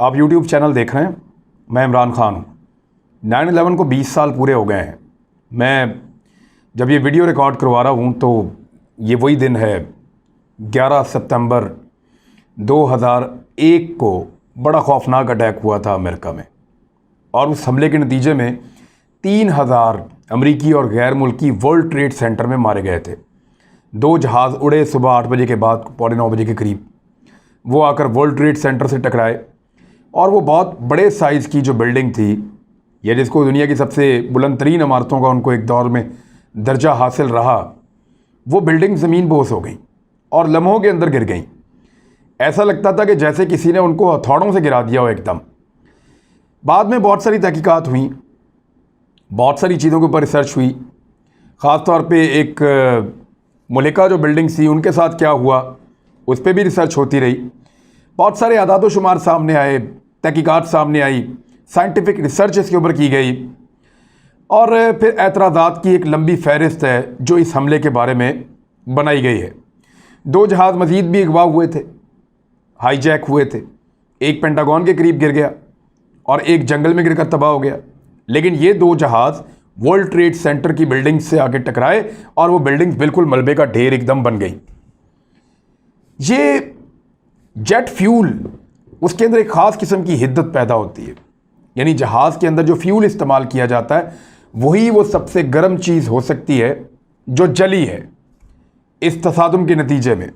आप YouTube channel देख रहे हैं। मैं इमरान खान हूँ। 9/11 को 20 साल पूरे हो गए हैं। मैं जब ये वीडियो रिकॉर्ड करवा रहा हूँ तो ये वही दिन है 11 सितंबर 2001 को बड़ा खौफनाक अटैक हुआ था अमेरिका में, और उस हमले के नतीजे में 3000 अमरीकी और गैर मुल्की वर्ल्ड ट्रेड सेंटर में मारे गए थे। 2 जहाज़ उड़े सुबह 8 बजे के बाद, 8:45 बजे के करीब वो आकर वर्ल्ड ट्रेड सेंटर से टकराए, और वो बहुत बड़े साइज़ की जो बिल्डिंग थी, या जिसको दुनिया की सबसे बुलंद तरीन इमारतों का उनको एक दौर में दर्जा हासिल रहा, वो बिल्डिंग ज़मीन बोस हो गई और लम्हों के अंदर गिर गई। ऐसा लगता था कि जैसे किसी ने उनको हथौड़ों से गिरा दिया हो एकदम। बाद में बहुत सारी तहकीकात हुई, बहुत सारी चीज़ों के ऊपर रिसर्च हुई। ख़ास तौर पे एक मुलिका जो बिल्डिंग्स थी उनके साथ क्या हुआ उस पर भी रिसर्च होती रही। बहुत सारे आदाद शुमार सामने आए, तहकीकात सामने आई, साइंटिफिक रिसर्च इसके ऊपर की गई, और फिर एतराज़ात की एक लंबी फहरिस्त है जो इस हमले के बारे में बनाई गई है। 2 जहाज़ मज़ीद भी अगवा हुए थे, हाईजैक हुए थे। एक पेंटागन के करीब गिर गया और एक जंगल में गिरकर तबाह हो गया। लेकिन ये 2 जहाज़ वर्ल्ड ट्रेड सेंटर की बिल्डिंग से आके टकराए और वो बिल्डिंग बिल्कुल मलबे का ढेर एकदम बन गई। ये जेट फ्यूल, उसके अंदर एक ख़ास किस्म की हिद्दत पैदा होती है। यानी जहाज़ के अंदर जो फ्यूल इस्तेमाल किया जाता है वही वो सबसे गर्म चीज़ हो सकती है जो जली है इस तसादुम के नतीजे में।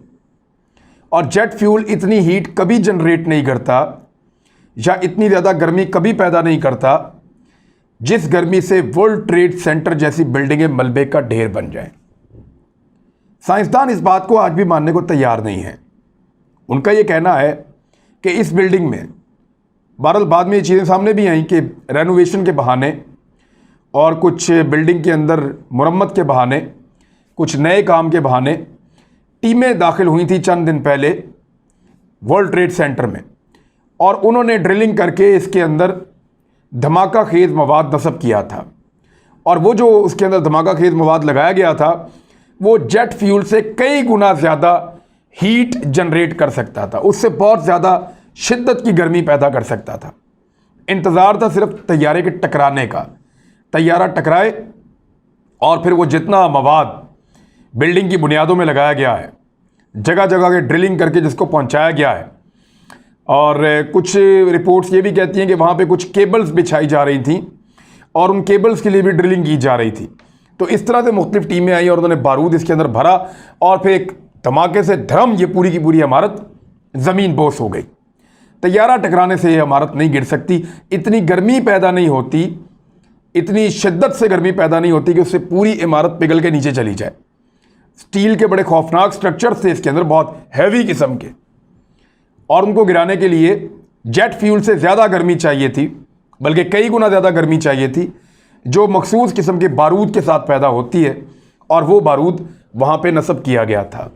और जेट फ्यूल इतनी हीट कभी जनरेट नहीं करता या इतनी ज़्यादा गर्मी कभी पैदा नहीं करता जिस गर्मी से वर्ल्ड ट्रेड सेंटर जैसी बिल्डिंगें मलबे का ढेर बन जाएं। साइंसदान इस बात को आज भी मानने को तैयार नहीं है। उनका ये कहना है कि इस बिल्डिंग में, बहरहाल बाद में ये चीज़ें सामने भी आई कि रेनोवेशन के बहाने और कुछ बिल्डिंग के अंदर मुरम्मत के बहाने, कुछ नए काम के बहाने टीमें दाखिल हुई थी चंद दिन पहले वर्ल्ड ट्रेड सेंटर में, और उन्होंने ड्रिलिंग करके इसके अंदर धमाका खेज मवाद नस्ब किया था। और वो जो उसके अंदर धमाका खेज मवाद लगाया गया था वो जेट फ्यूल से कई गुना ज़्यादा हीट जनरेट कर सकता था, उससे बहुत ज़्यादा शिद्दत की गर्मी पैदा कर सकता था। इंतज़ार था सिर्फ तैयारे के टकराने का। तैयारा टकराए और फिर वो जितना मवाद बिल्डिंग की बुनियादों में लगाया गया है, जगह जगह के ड्रिलिंग करके जिसको पहुंचाया गया है, और कुछ रिपोर्ट्स ये भी कहती हैं कि वहाँ पे कुछ केबल्स बिछाई जा रही थी और उन केबल्स के लिए भी ड्रिलिंग की जा रही थी। तो इस तरह से मुख्तलिफ टीमें आई और उन्होंने बारूद इसके अंदर भरा, और फिर एक धमाके से धर्म ये पूरी की पूरी इमारत ज़मीन बोस हो गई। तैयारा टकराने से ये इमारत नहीं गिर सकती, इतनी गर्मी पैदा नहीं होती, इतनी शिद्दत से गर्मी पैदा नहीं होती कि उससे पूरी इमारत पिघल के नीचे चली जाए। स्टील के बड़े खौफनाक स्ट्रक्चर्स थे इसके अंदर, बहुत हैवी किस्म के, और उनको गिराने के लिए जेट फ्यूल से ज़्यादा गर्मी चाहिए थी, बल्कि कई गुना ज़्यादा गर्मी चाहिए थी जो मखसूस किस्म के बारूद के साथ पैदा होती है, और वो बारूद वहाँ पे नस्ब किया गया था।